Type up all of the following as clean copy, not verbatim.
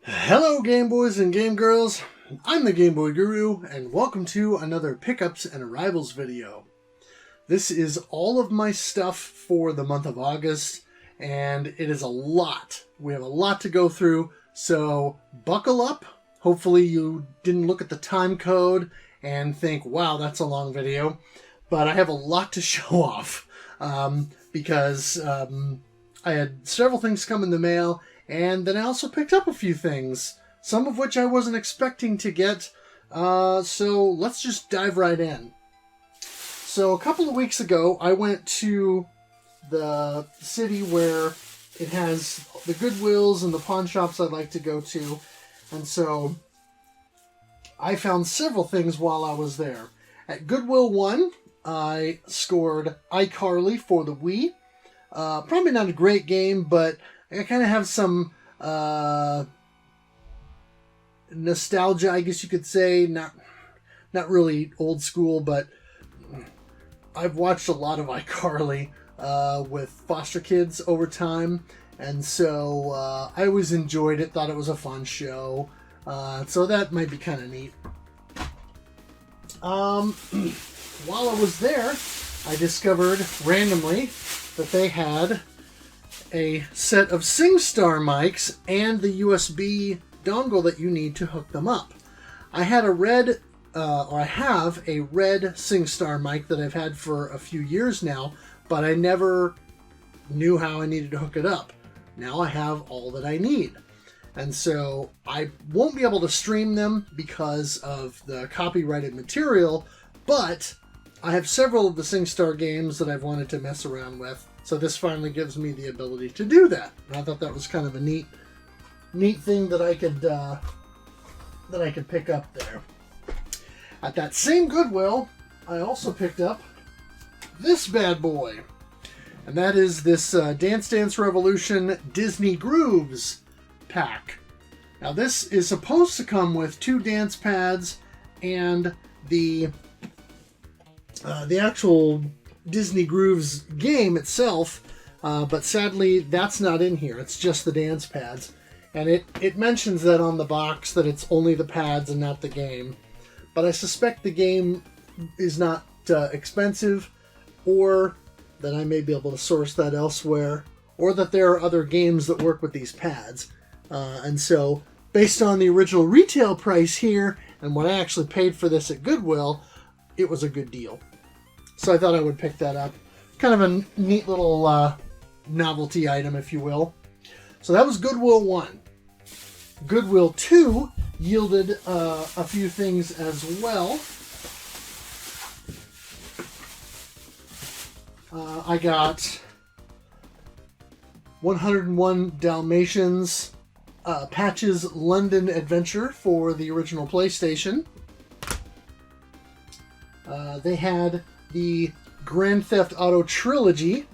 Hello Game Boys and Game Girls, I'm the Game Boy Guru, and welcome to another Pickups and Arrivals video. This is all of my stuff for the month of August, and it is a lot. We have a lot to go through, so buckle up. Hopefully you didn't look at the time code and think, wow, that's a long video. But I have a lot to show off, because I had several things come in the mail, and then I also picked up a few things, some of which I wasn't expecting to get, so let's just dive right in. So a couple of weeks ago, I went to the city where it has the Goodwills and the pawn shops I'd like to go to, and so I found several things while I was there. At Goodwill 1, I scored iCarly for the Wii. Probably not a great game, but I kind of have some nostalgia, I guess you could say. Not really old school, but I've watched a lot of iCarly with foster kids over time, and so I always enjoyed it, thought it was a fun show, so that might be kind of neat. While I was there, I discovered randomly that they had a set of SingStar mics and the USB dongle that you need to hook them up. I have a red SingStar mic that I've had for a few years now, but I never knew how I needed to hook it up. Now I have all that I need. And so I won't be able to stream them because of the copyrighted material, but I have several of the SingStar games that I've wanted to mess around with. So this finally gives me the ability to do that. And I thought that was kind of a neat thing that I could pick up there. At that same Goodwill, I also picked up this bad boy, and that is this Dance Dance Revolution Disney Grooves pack. Now this is supposed to come with 2 dance pads and the actual Disney Grooves game itself, but sadly that's not in here. It's just the dance pads, and it mentions that on the box that it's only the pads and not the game, but I suspect the game is not expensive, or that I may be able to source that elsewhere, or that there are other games that work with these pads, and so based on the original retail price here and what I actually paid for this at Goodwill, it was a good deal. So I thought I would pick that up. Kind of a neat little novelty item, if you will. So that was Goodwill 1. Goodwill 2 yielded a few things as well. I got 101 Dalmatians Patch's London Adventure for the original PlayStation. They had the Grand Theft Auto Trilogy.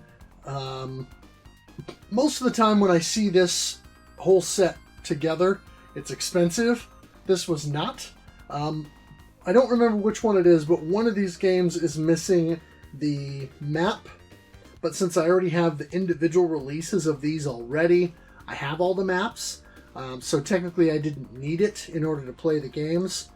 Most of the time when I see this whole set together, it's expensive. This was not. I don't remember which one it is, but one of these games is missing the map. But since I already have the individual releases of these already, I have all the maps. So technically I didn't need it in order to play the games.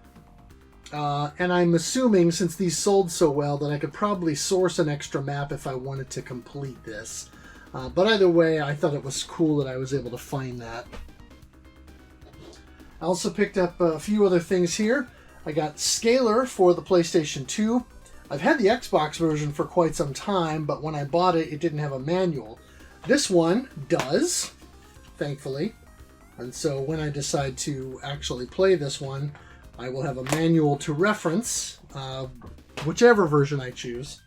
And I'm assuming, since these sold so well, that I could probably source an extra map if I wanted to complete this. But either way, I thought it was cool that I was able to find that. I also picked up a few other things here. I got Scalar for the PlayStation 2. I've had the Xbox version for quite some time, but when I bought it, it didn't have a manual. This one does, thankfully. And so when I decide to actually play this one, I will have a manual to reference, whichever version I choose.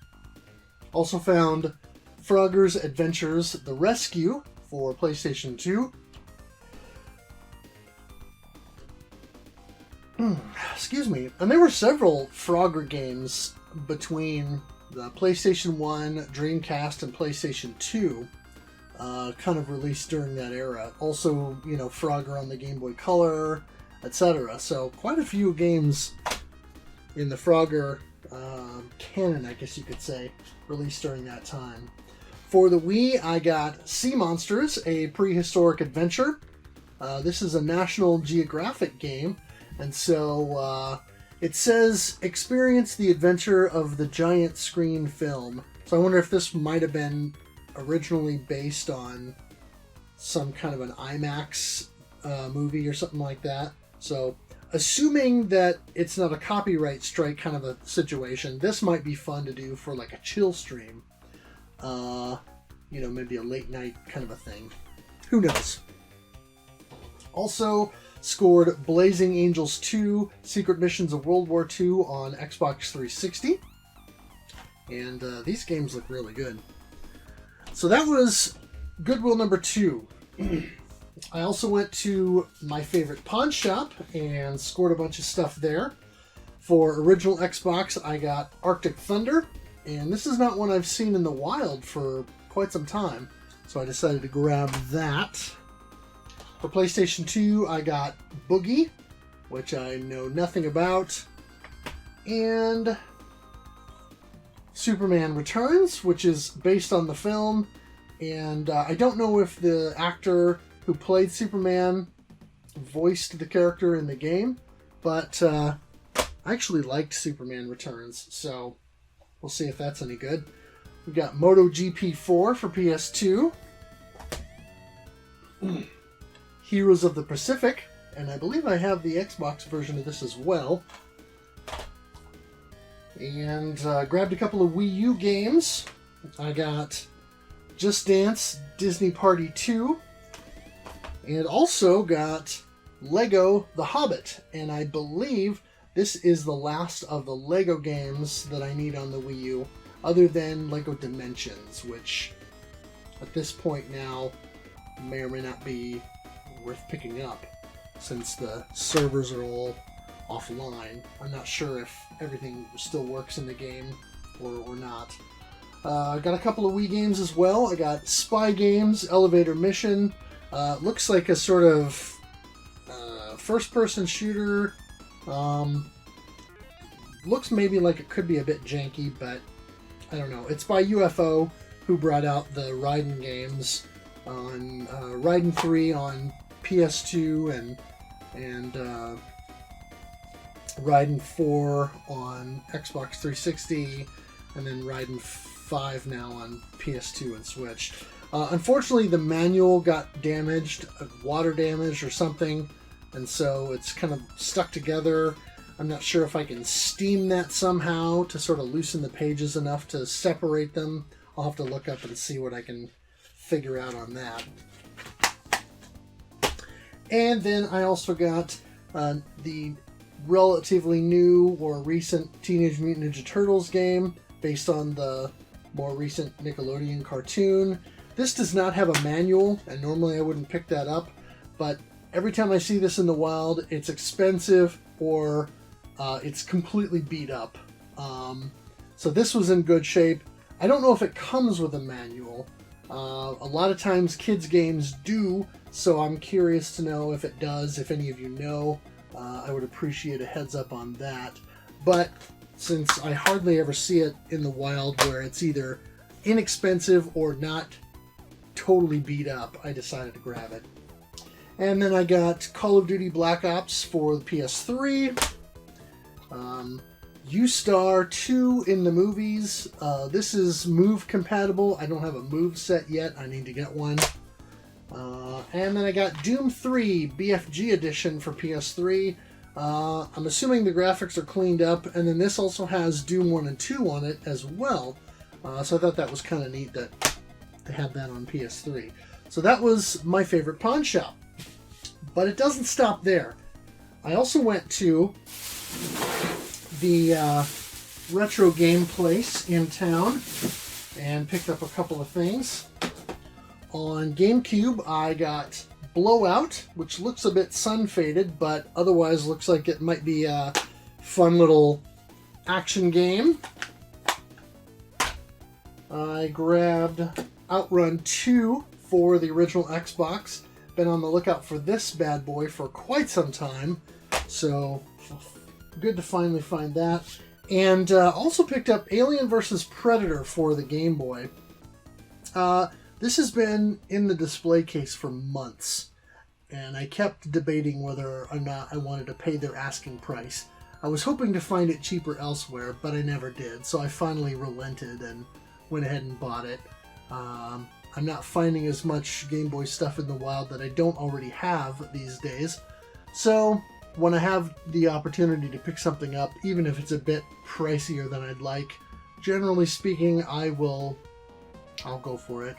Also found Frogger's Adventures The Rescue for PlayStation 2. Excuse me. And there were several Frogger games between the PlayStation 1, Dreamcast, and PlayStation 2, kind of released during that era. Also, Frogger on the Game Boy Color, etc. So quite a few games in the Frogger canon, I guess you could say, released during that time. For the Wii, I got Sea Monsters, a prehistoric adventure. This is a National Geographic game, and so it says, experience the adventure of the giant screen film. So I wonder if this might have been originally based on some kind of an IMAX movie or something like that. So assuming that it's not a copyright strike kind of a situation, this might be fun to do for like a chill stream. Maybe a late night kind of a thing. Who knows? Also scored Blazing Angels 2 Secret Missions of World War II on Xbox 360. And these games look really good. So that was Goodwill number 2. I also went to my favorite pawn shop and scored a bunch of stuff there. For original Xbox, I got Arctic Thunder. And this is not one I've seen in the wild for quite some time. So I decided to grab that. For PlayStation 2, I got Boogie, which I know nothing about, and Superman Returns, which is based on the film, and I don't know if the actor who played Superman voiced the character in the game, but I actually liked Superman Returns, so we'll see if that's any good. We got MotoGP 4 for PS2. Heroes of the Pacific, and I believe I have the Xbox version of this as well. And grabbed a couple of Wii U games. I got Just Dance Disney Party 2, and also got Lego The Hobbit, and I believe this is the last of the Lego games that I need on the Wii U, other than Lego Dimensions, which at this point now may or may not be worth picking up since the servers are all offline. I'm not sure if everything still works in the game or not. I got a couple of Wii games as well. I got Spy Games Elevator Mission. Looks like a sort of first-person shooter. Looks maybe like it could be a bit janky, but I don't know. It's by UFO, who brought out the Raiden games on Raiden 3 on PS2 and Raiden 4 on Xbox 360, and then Raiden 5 now on PS2 and Switch. Unfortunately, the manual got damaged, water damage or something, and so it's kind of stuck together. I'm not sure if I can steam that somehow to sort of loosen the pages enough to separate them. I'll have to look up and see what I can figure out on that. And then I also got the relatively new or recent Teenage Mutant Ninja Turtles game based on the more recent Nickelodeon cartoon. This does not have a manual, and normally I wouldn't pick that up, but every time I see this in the wild, it's expensive or it's completely beat up. So this was in good shape. I don't know if it comes with a manual. A lot of times kids' games do, so I'm curious to know if it does. If any of you know, I would appreciate a heads up on that. But since I hardly ever see it in the wild where it's either inexpensive or not totally beat up, I decided to grab it. And then I got Call of Duty Black Ops for the PS3. U-Star 2 in the movies. This is Move compatible. I don't have a Move set yet. I need to get one. And then I got Doom 3 BFG edition for PS3. I'm assuming the graphics are cleaned up. And then this also has Doom 1 and 2 on it as well. So I thought that was kind of neat that they have that on PS3. So that was my favorite pawn shop. But it doesn't stop there. I also went to the retro game place in town and picked up a couple of things. On GameCube, I got Blowout, which looks a bit sun-faded, but otherwise looks like it might be a fun little action game. I grabbed Outrun 2 for the original Xbox. Been on the lookout for this bad boy for quite some time, so good to finally find that. And also picked up Alien vs. Predator for the Game Boy. This has been in the display case for months, and I kept debating whether or not I wanted to pay their asking price. I was hoping to find it cheaper elsewhere, but I never did, so I finally relented and went ahead and bought it. I'm not finding as much Game Boy stuff in the wild that I don't already have these days, so when I have the opportunity to pick something up, even if it's a bit pricier than I'd like, generally speaking, I'll go for it.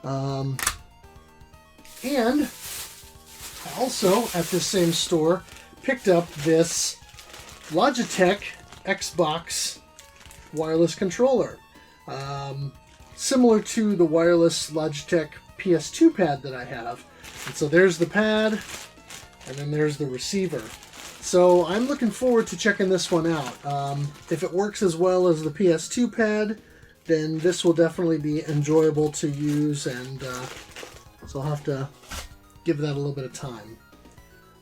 And I also, at this same store, picked up this Logitech Xbox wireless controller. Similar to the wireless Logitech PS2 pad that I have. And so there's the pad, and then there's the receiver. So I'm looking forward to checking this one out. If it works as well as the PS2 pad, then this will definitely be enjoyable to use, and so I'll have to give that a little bit of time.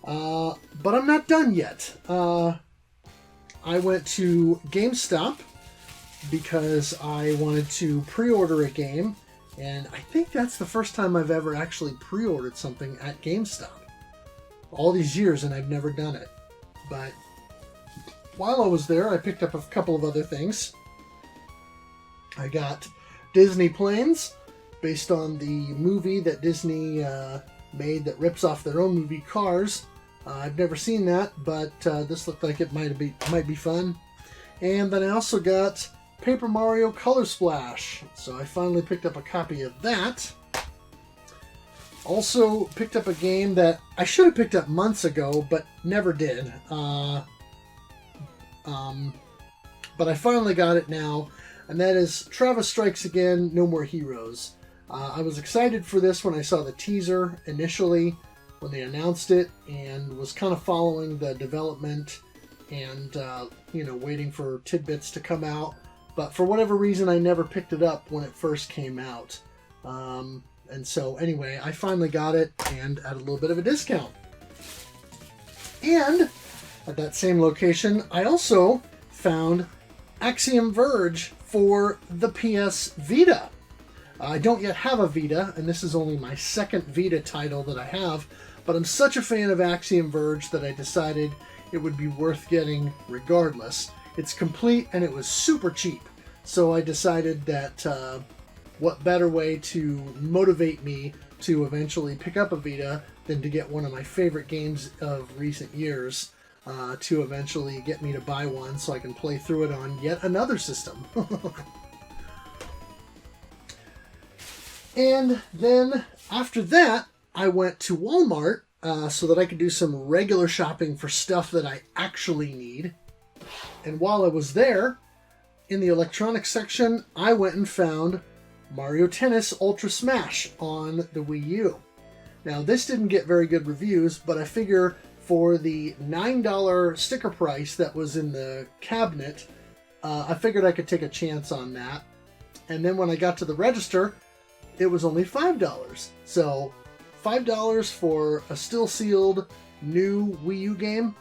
But I'm not done yet. I went to GameStop because I wanted to pre-order a game, and I think that's the first time I've ever actually pre-ordered something at GameStop. All these years, and I've never done it. But while I was there, I picked up a couple of other things. I got Disney Planes, based on the movie that Disney made that rips off their own movie, Cars. I've never seen that, but this looked like it might be fun. And then I also got Paper Mario Color Splash, so I finally picked up a copy of that. Also picked up a game that I should have picked up months ago, but never did. But I finally got it now, and that is Travis Strikes Again, No More Heroes. I was excited for this when I saw the teaser initially, when they announced it, and was kind of following the development and, waiting for tidbits to come out. But for whatever reason, I never picked it up when it first came out. And so, anyway, I finally got it, and at a little bit of a discount. And at that same location, I also found Axiom Verge for the PS Vita. I don't yet have a Vita, and this is only my second Vita title that I have, but I'm such a fan of Axiom Verge that I decided it would be worth getting regardless. It's complete, and it was super cheap, so I decided that what better way to motivate me to eventually pick up a Vita than to get one of my favorite games of recent years to eventually get me to buy one so I can play through it on yet another system. And then after that, I went to Walmart so that I could do some regular shopping for stuff that I actually need. And while I was there, in the electronics section, I went and found Mario Tennis Ultra Smash on the Wii U. Now, this didn't get very good reviews, but I figure for the $9 sticker price that was in the cabinet, I figured I could take a chance on that. And then when I got to the register, it was only $5. So, $5 for a still sealed new Wii U game?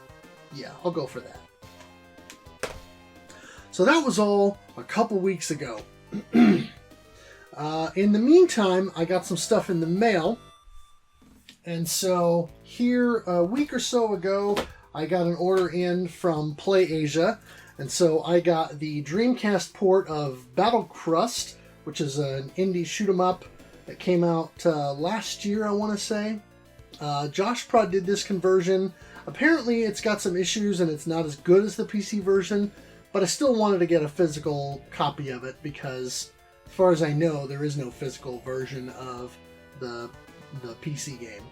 Yeah, I'll go for that. So that was all a couple weeks ago. In the meantime, I got some stuff in the mail. And so here, a week or so ago, I got an order in from PlayAsia. And so I got the Dreamcast port of Battle Crust, which is an indie shoot-'em-up that came out last year, I want to say. Josh Prod did this conversion. Apparently it's got some issues and it's not as good as the PC version, but I still wanted to get a physical copy of it because, as far as I know, there is no physical version of the PC game.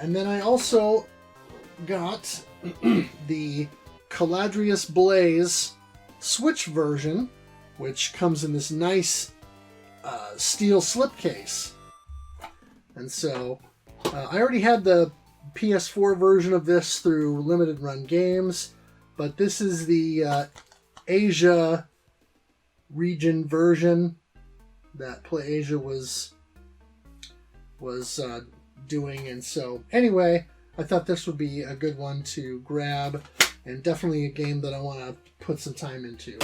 And then I also got the Caladrius Blaze Switch version, which comes in this nice steel slipcase. And so I already had the PS4 version of this through Limited Run Games, but this is the Asia region version that PlayAsia was doing. And so anyway, I thought this would be a good one to grab, and definitely a game that I want to put some time into.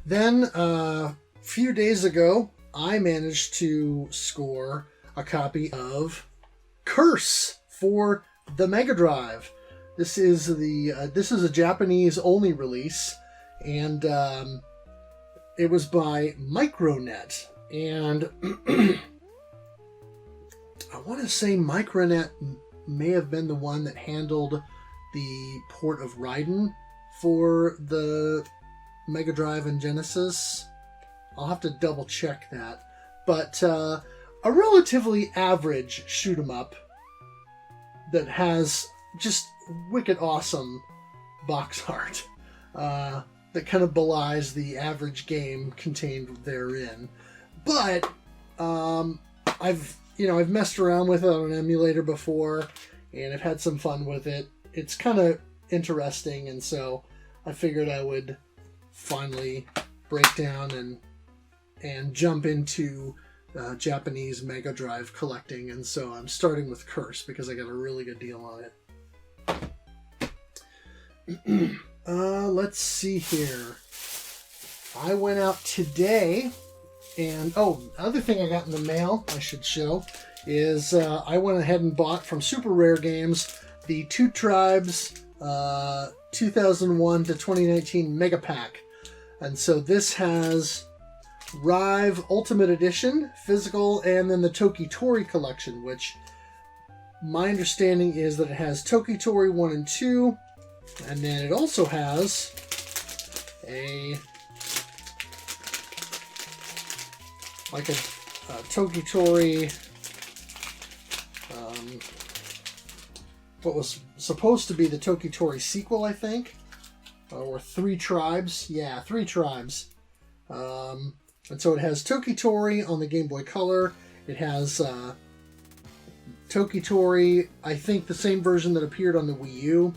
Then a few days ago, I managed to score a copy of Curse for the Mega Drive. This is a Japanese only release, and it was by Micronet. And I want to say Micronet may have been the one that handled the port of Raiden for the Mega Drive and Genesis. I'll have to double check that. But a relatively average shoot 'em up that has just wicked awesome box art that kind of belies the average game contained therein. But I've messed around with it on an emulator before, and I've had some fun with it. It's kind of interesting, and so I figured I would finally break down and jump into Japanese Mega Drive collecting, and so I'm starting with Curse because I got a really good deal on it. Let's see here. I went out today, and other thing I got in the mail I should show is I went ahead and bought from Super Rare Games the Two Tribes 2001 to 2019 Mega Pack. And so this has Rive Ultimate Edition, physical, and then the Tokitori collection, which my understanding is that it has Tokitori 1 and 2, and then it also has a Tokitori, what was supposed to be the Tokitori sequel, I think, or Three Tribes. Yeah, Three Tribes. And so it has Tokitori on the Game Boy Color. It has Tokitori, I think the same version that appeared on the Wii U.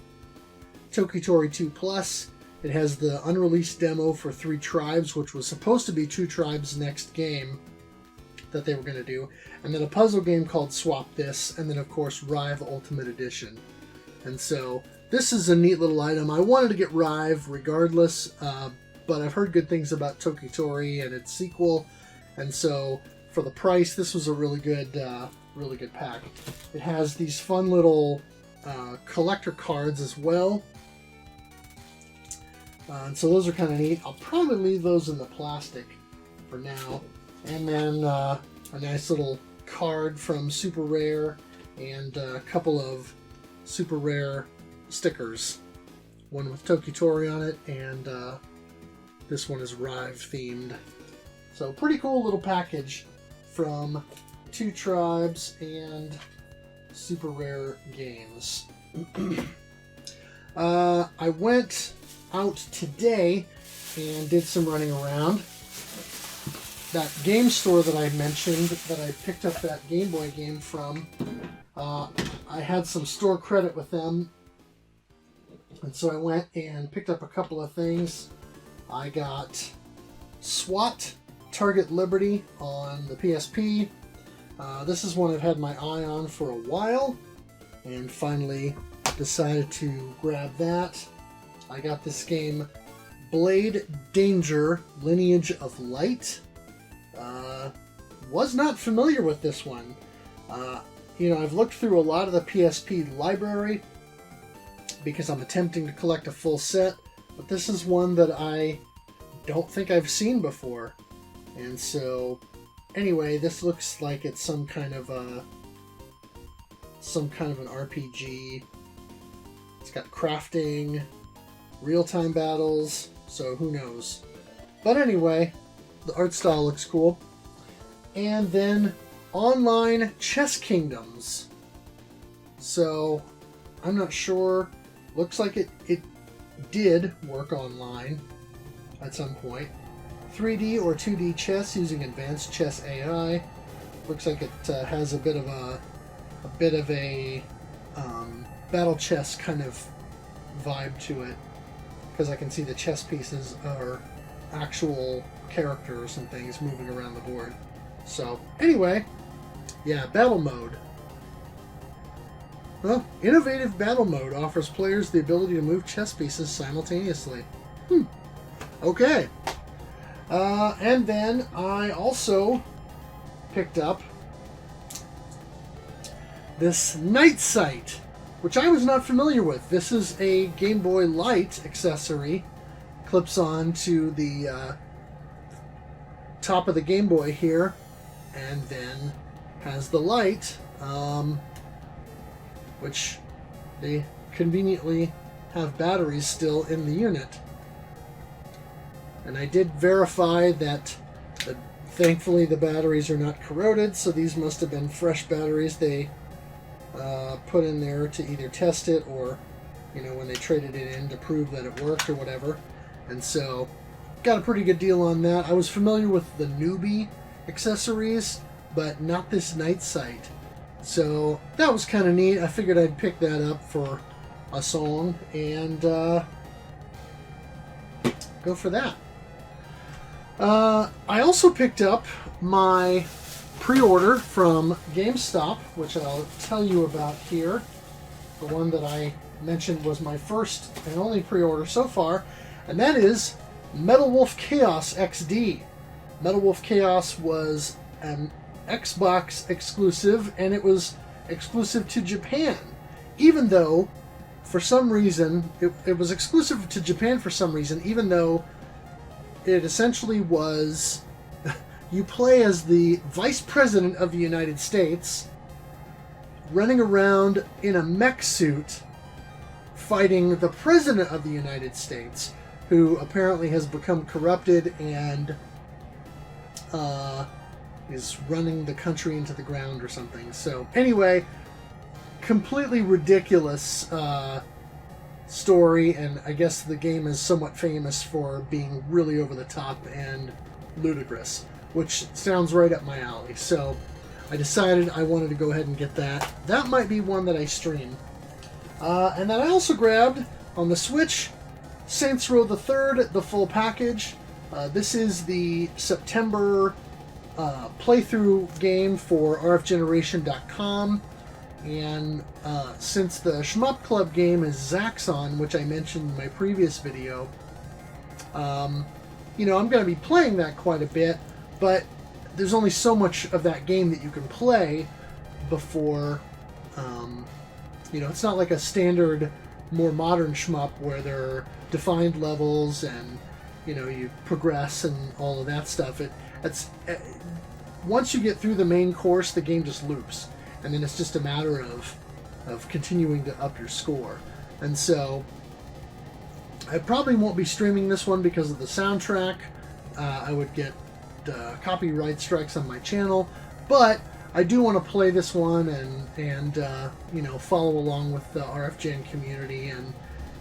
Tokitori 2 Plus. It has the unreleased demo for Three Tribes, which was supposed to be Two Tribes' next game that they were going to do. And then a puzzle game called Swap This. And then, of course, Rive Ultimate Edition. And so this is a neat little item. I wanted to get Rive regardless, but I've heard good things about Tokitori and its sequel. And so for the price, this was a really good pack. It has these fun little collector cards as well. And so those are kind of neat. I'll probably leave those in the plastic for now. And then a nice little card from Super Rare and a couple of Super Rare stickers. One with Tokitori on it, and this one is Rive themed. So pretty cool little package from Two Tribes and Super Rare Games. I went out today and did some running around. That game store that I mentioned that I picked up that Game Boy game from, I had some store credit with them, and so I went and picked up a couple of things. I got SWAT Target Liberty on the PSP. This is one I've had my eye on for a while, and finally decided to grab that. I got this game, Blade Danger Lineage of Light. Was not familiar with this one. I've looked through a lot of the PSP library because I'm attempting to collect a full set, but this is one that I don't think I've seen before. And so, anyway, this looks like it's some kind of an RPG. It's got crafting, real-time battles, so who knows. But anyway, the art style looks cool. And then online Chess Kingdoms. So, I'm not sure. Looks like it did work online at some point. 3D or 2D chess using advanced chess AI. Looks like it has a bit of a battle chess kind of vibe to it, because I can see the chess pieces are actual characters and things moving around the board. So, anyway, yeah, battle mode. Well, innovative battle mode offers players the ability to move chess pieces simultaneously. Okay. And then I also picked up this night sight, which I was not familiar with. This is a Game Boy Light accessory. Clips on to the top of the Game Boy here, and then has the light, which they conveniently have batteries still in the unit. And I did verify that thankfully the batteries are not corroded, so these must have been fresh batteries they put in there to either test it or, you know, when they traded it in to prove that it worked or whatever. And so got a pretty good deal on that. I was familiar with the newbie accessories, but not this night sight. So that was kind of neat. I figured I'd pick that up for a song and go for that. I also picked up my pre-order from GameStop, which I'll tell you about here. The one that I mentioned was my first and only pre-order so far, and that is Metal Wolf Chaos XD. Metal Wolf Chaos was an Xbox exclusive, and it was exclusive to Japan, even though for some reason it was exclusive to Japan for some reason, even though it essentially was you play as the Vice President of the United States running around in a mech suit fighting the President of the United States, who apparently has become corrupted and is running the country into the ground or something. So anyway, completely ridiculous story, and I guess the game is somewhat famous for being really over the top and ludicrous, which sounds right up my alley. So I decided I wanted to go ahead and get that. That might be one that I stream. And then I also grabbed on the Switch Saints Row the Third, the full package. This is the September playthrough game for rfgeneration.com. And since the Shmup Club game is Zaxxon, which I mentioned in my previous video, you know, I'm going to be playing that quite a bit, but there's only so much of that game that you can play before, you know, it's not like a standard, more modern shmup where there are defined levels and, you know, you progress and all of that stuff. Once you get through the main course, the game just loops. And then it's just a matter of continuing to up your score. And so I probably won't be streaming this one because of the soundtrack. I would get copyright strikes on my channel, but I do want to play this one and you know, follow along with the RFGen community,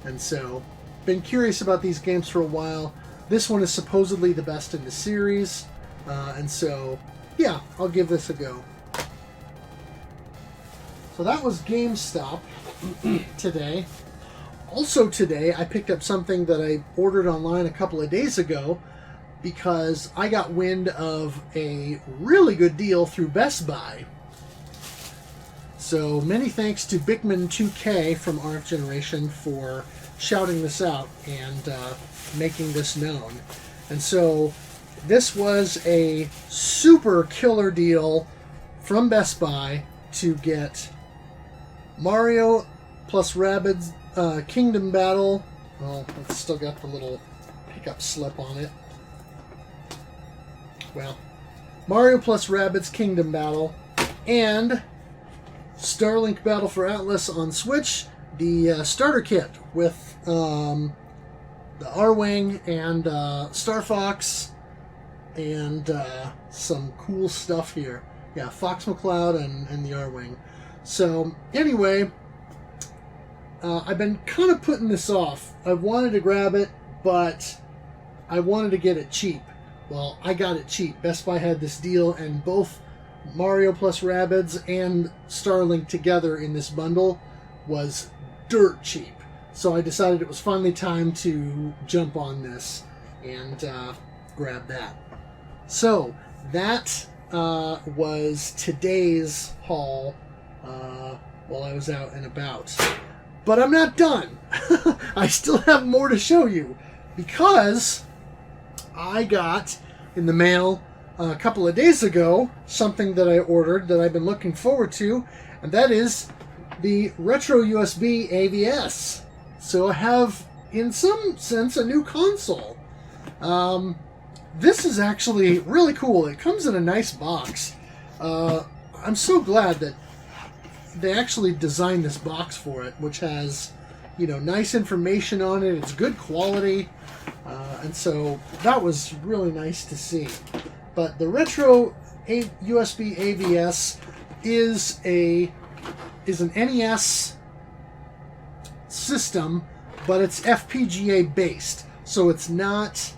and so been curious about these games for a while. This one is supposedly the best in the series, and so yeah, I'll give this a go. So that was GameStop today. Also today, I picked up something that I ordered online a couple of days ago because I got wind of a really good deal through Best Buy. So many thanks to Bickman2K from RF Generation for shouting this out and making this known. And so this was a super killer deal from Best Buy to get Mario plus Rabbids Kingdom Battle. Well, it's still got the little pickup slip on it. Well, Mario plus Rabbids Kingdom Battle and Starlink Battle for Atlas on Switch, the starter kit with the R-Wing and Star Fox and some cool stuff here. Yeah, Fox McCloud and the R-Wing. So, anyway, I've been kind of putting this off. I wanted to grab it, but I wanted to get it cheap. Well, I got it cheap. Best Buy had this deal, and both Mario plus Rabbids and Starlink together in this bundle was dirt cheap. So I decided it was finally time to jump on this and grab that. So, that was today's haul while I was out and about. But I'm not done. I still have more to show you because I got in the mail a couple of days ago something that I ordered that I've been looking forward to, and that is the Retro USB AVS. So I have, in some sense, a new console. This is actually really cool. It comes in a nice box. I'm so glad that they actually designed this box for it, which has, you know, nice information on it. It's good quality, and so that was really nice to see. But the Retro USB AVS is an NES system, but it's FPGA based, so it's not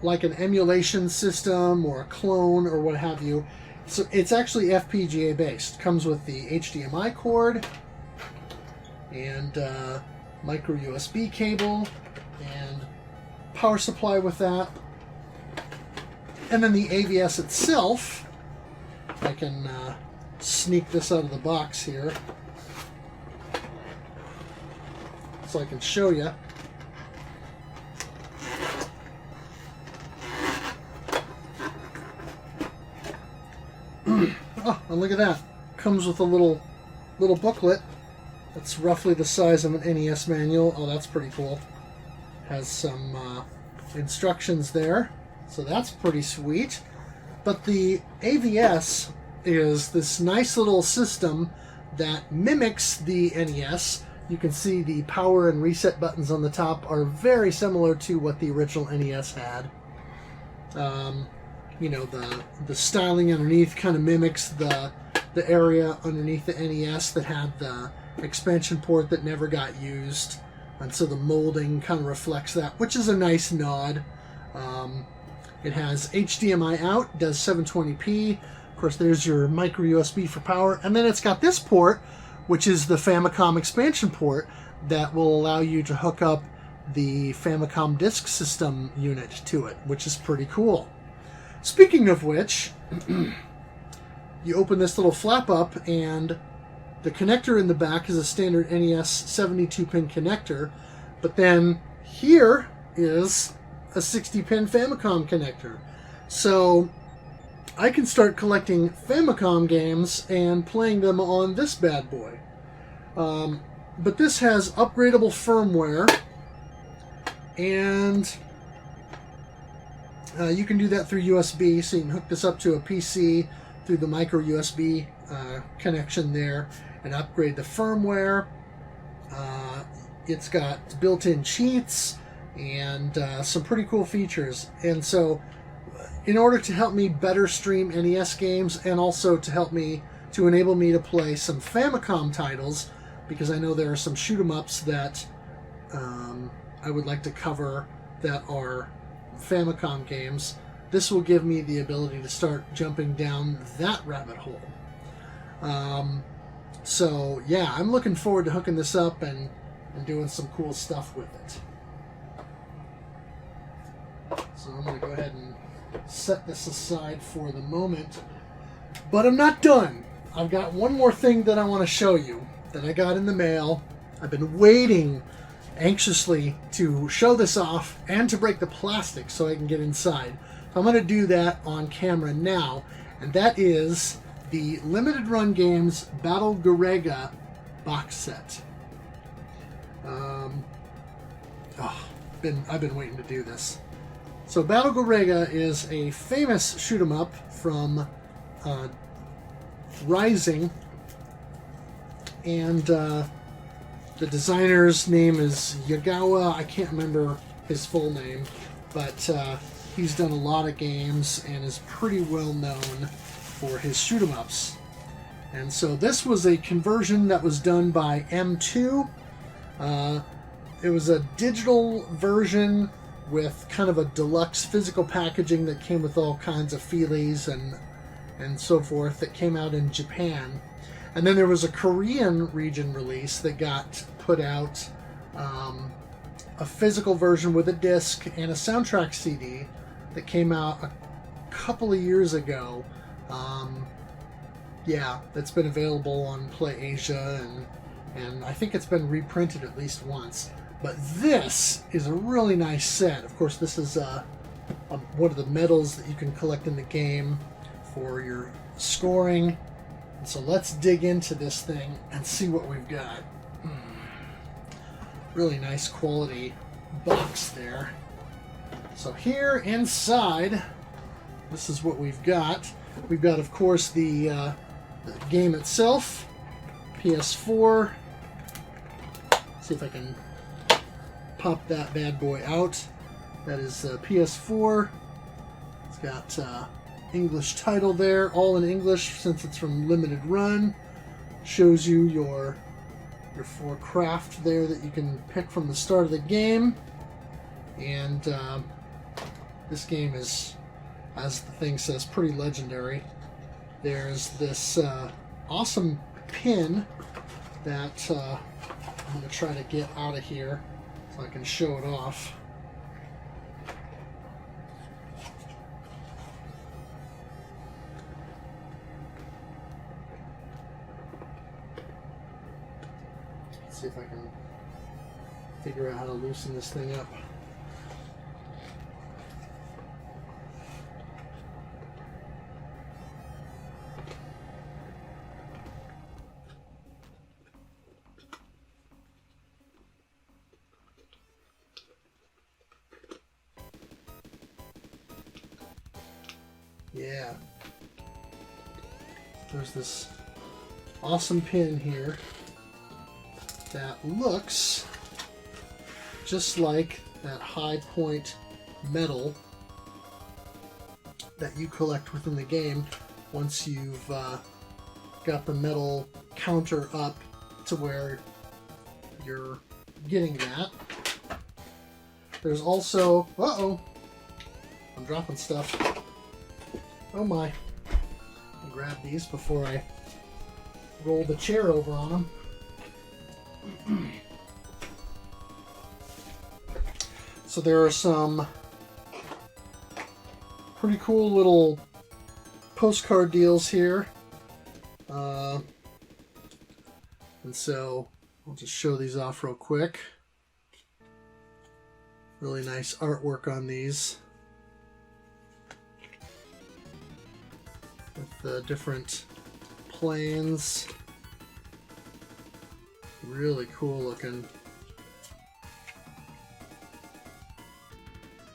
like an emulation system or a clone or what have you. So it's actually FPGA based. Comes with the HDMI cord and micro USB cable and power supply with that. And then the AVS itself, I can sneak this out of the box here so I can show you. Oh, and look at that. Comes with a little booklet that's roughly the size of an NES manual. Oh, that's pretty cool. Has some instructions there, so that's pretty sweet. But the AVS is this nice little system that mimics the NES. You can see the power and reset buttons on the top are very similar to what the original NES had. You know, the styling underneath kind of mimics the area underneath the NES that had the expansion port that never got used, and so the molding kind of reflects that, which is a nice nod. It has HDMI out, does 720p. Of course, there's your micro USB for power, and then it's got this port, which is the Famicom expansion port that will allow you to hook up the Famicom Disk System unit to it, which is pretty cool. Speaking of which, you open this little flap up, and the connector in the back is a standard NES 72-pin connector, but then here is a 60-pin Famicom connector. So I can start collecting Famicom games and playing them on this bad boy. But this has upgradable firmware, and you can do that through USB, so you can hook this up to a PC through the micro USB connection there and upgrade the firmware. It's got built-in cheats and some pretty cool features. And so in order to help me better stream NES games, and also to enable me to play some Famicom titles, because I know there are some shoot-'em-ups that I would like to cover that are Famicom games, this will give me the ability to start jumping down that rabbit hole. So yeah, I'm looking forward to hooking this up and doing some cool stuff with it. So I'm going to go ahead and set this aside for the moment. But I'm not done. I've got one more thing that I want to show you that I got in the mail. I've been waiting anxiously to show this off and to break the plastic so I can get inside. So I'm going to do that on camera now, and that is the Limited Run Games Battle Garega box set. I've been waiting to do this. So Battle Garega is a famous shoot-'em-up from Rising, and the designer's name is Yagawa. I can't remember his full name, but he's done a lot of games and is pretty well known for his shoot-'em-ups. And so this was a conversion that was done by M2. It was a digital version with kind of a deluxe physical packaging that came with all kinds of feelies and so forth that came out in Japan. And then there was a Korean region release that got put out, a physical version with a disc and a soundtrack CD that came out a couple of years ago. That's been available on PlayAsia, and I think it's been reprinted at least once. But this is a really nice set. Of course, this is one of the medals that you can collect in the game for your scoring. And so let's dig into this thing and see what we've got. Really nice quality box there. So here inside, this is what we've got. We've got, of course, the game itself, PS4. See if I can pop that bad boy out. That is PS4. It's got English title there, all in English since it's from Limited Run. Shows you your 4 craft there that you can pick from the start of the game. And this game is, as the thing says, pretty legendary. There's this awesome pin that I'm going to try to get out of here so I can show it off. See if I can figure out how to loosen this thing up. Yeah. There's this awesome pin here that looks just like that high point medal that you collect within the game once you've got the medal counter up to where you're getting that. There's also, uh-oh, I'm dropping stuff. Oh my. I'll grab these before I roll the chair over on them. So there are some pretty cool little postcard deals here. And so I'll just show these off real quick. Really nice artwork on these, with the different planes. Really cool looking.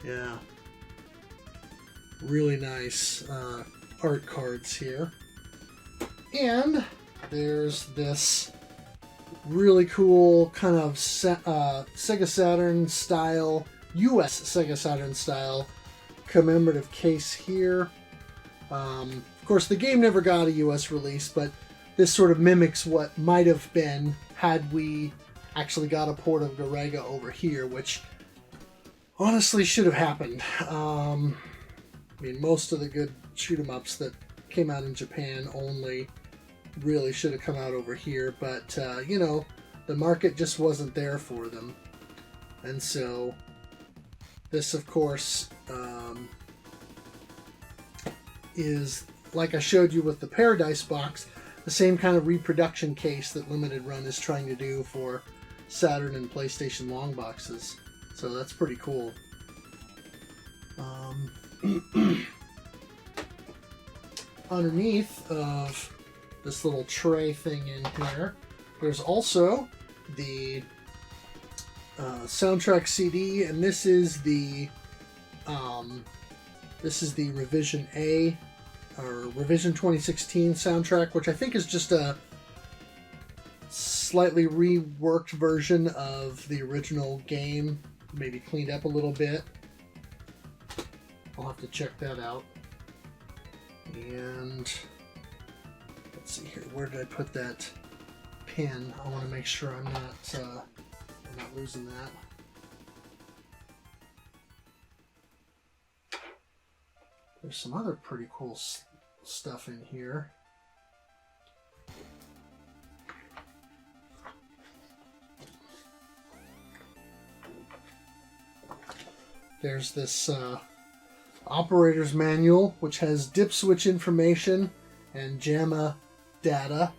Yeah. Really nice art cards here. And there's this really cool kind of Sega Saturn style, US Sega Saturn style commemorative case here. Of course, the game never got a US release, but this sort of mimics what might have been had we actually got a port of Garega over here, which honestly should have happened. I mean, most of the good shoot-'em-ups that came out in Japan only really should have come out over here, but, you know, the market just wasn't there for them. And so, this, of course, is, like I showed you with the Paradise box, the same kind of reproduction case that Limited Run is trying to do for Saturn and PlayStation long boxes. So that's pretty cool. Underneath of this little tray thing in here, there's also the soundtrack CD, and this is the Revision A, or Revision 2016 soundtrack, which I think is just a slightly reworked version of the original game, maybe cleaned up a little bit. I'll have to check that out. And let's see here, where did I put that pin? I want to make sure I'm not losing that. There's some other pretty cool stuff in here. There's this operator's manual, which has dip switch information and JAMA data.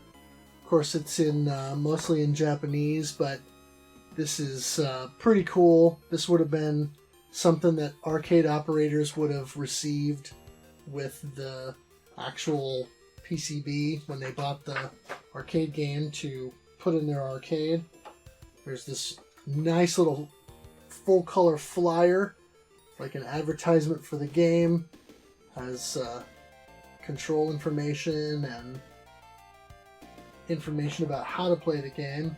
Of course, it's in mostly in Japanese, but this is pretty cool. This would have been something that arcade operators would have received with the actual PCB when they bought the arcade game to put in their arcade. There's this nice little full color flyer, like an advertisement for the game. Has control information and information about how to play the game.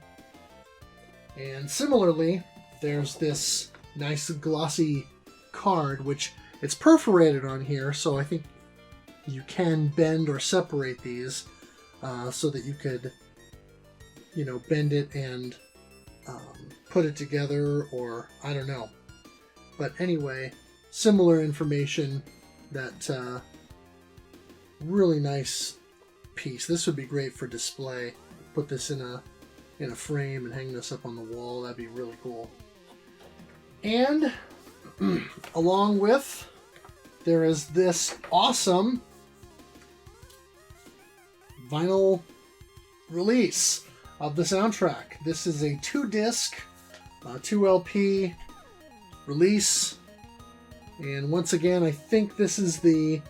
And similarly, there's this nice glossy card, which it's perforated on here, so I think you can bend or separate these so that you could, you know, bend it and put it together, or I don't know. But anyway, similar information. That really nice piece. This would be great for display. Put this in a frame and hang this up on the wall. That'd be really cool. And along with, there is this awesome vinyl release of the soundtrack. This is a 2-disc, 2 LP release. And once again, I think this is the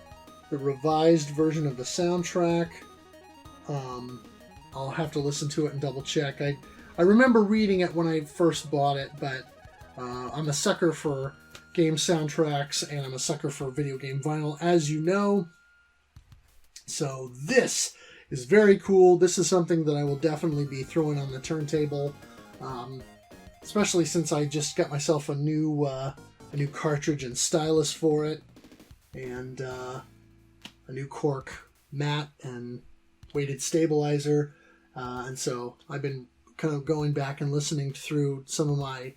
revised version of the soundtrack. I'll have to listen to it and double check. I remember reading it when I first bought it, but I'm a sucker for game soundtracks, and I'm a sucker for video game vinyl, as you know. So this is very cool. This is something that I will definitely be throwing on the turntable, especially since I just got myself a new cartridge and stylus for it, and a new cork mat and weighted stabilizer, and so I've been kind of going back and listening through some of my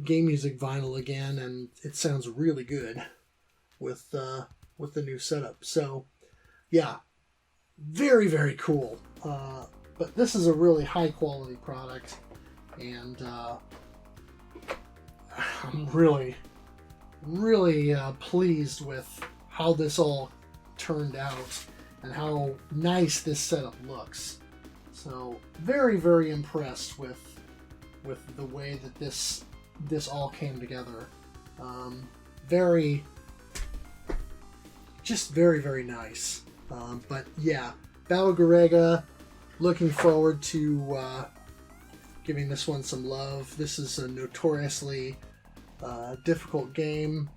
game music vinyl again, and it sounds really good with the new setup. So yeah, very, very cool. But this is a really high quality product, and I'm really pleased with how this all turned out and how nice this setup looks. So very, very impressed with the way that this all came together. Very, very nice. But yeah, Battle Garega, looking forward to giving this one some love. This is a notoriously difficult game,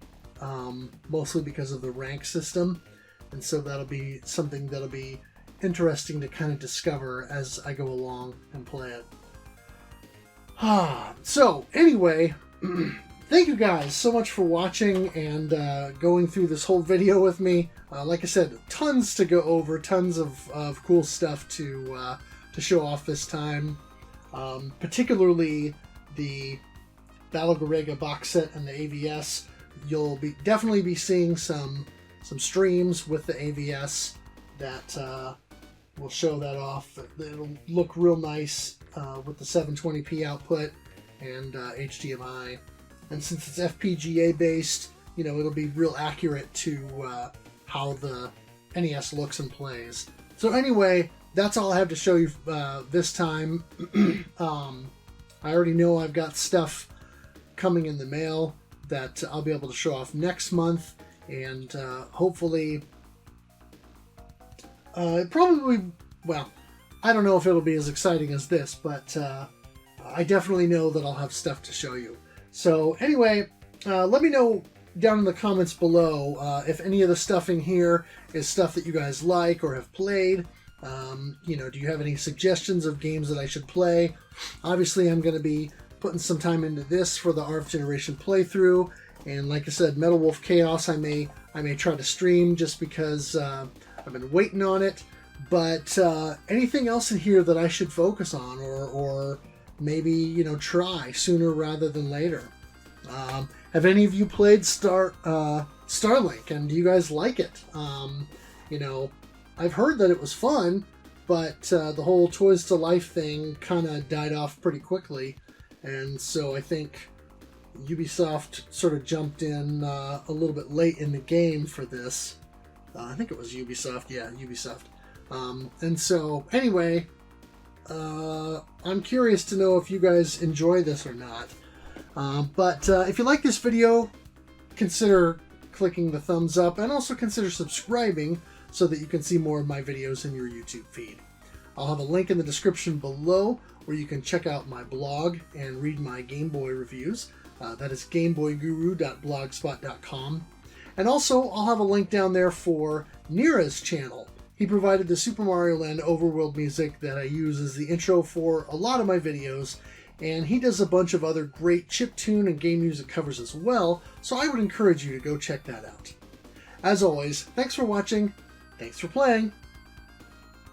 mostly because of the rank system, and so that'll be something that'll be interesting to kind of discover as I go along and play it. So anyway, thank you guys so much for watching and going through this whole video with me. Like I said, tons to go over, tons of cool stuff to show off this time, particularly the Battle Garega box set and the AVS. You'll definitely be seeing some streams with the AVS that will show that off. It'll look real nice with the 720p output and HDMI. And since it's FPGA based, you know, it'll be real accurate to how the NES looks and plays. So anyway, that's all I have to show you this time. I already know I've got stuff coming in the mail that I'll be able to show off next month, and hopefully probably, well, I don't know if it'll be as exciting as this, but I definitely know that I'll have stuff to show you. So anyway, let me know down in the comments below if any of the stuff in here is stuff that you guys like or have played. You know, do you have any suggestions of games that I should play? Obviously, I'm going to be putting some time into this for the RF Generation playthrough, and like I said, Metal Wolf Chaos I may try to stream just because I've been waiting on it. But anything else in here that I should focus on or maybe, you know, try sooner rather than later? Have any of you played Starlink, and do you guys like it? You know, I've heard that it was fun, but the whole Toys to Life thing kind of died off pretty quickly, and so I think Ubisoft sort of jumped in a little bit late in the game for this. I think it was Ubisoft, yeah, Ubisoft. And so, anyway, I'm curious to know if you guys enjoy this or not. But if you like this video, consider clicking the thumbs up and also consider subscribing so that you can see more of my videos in your YouTube feed. I'll have a link in the description below where you can check out my blog and read my Game Boy reviews. That is gameboyguru.blogspot.com. And also, I'll have a link down there for Nira's channel. He provided the Super Mario Land overworld music that I use as the intro for a lot of my videos, and he does a bunch of other great chiptune and game music covers as well, so I would encourage you to go check that out. As always, thanks for watching, thanks for playing,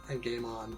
and game on.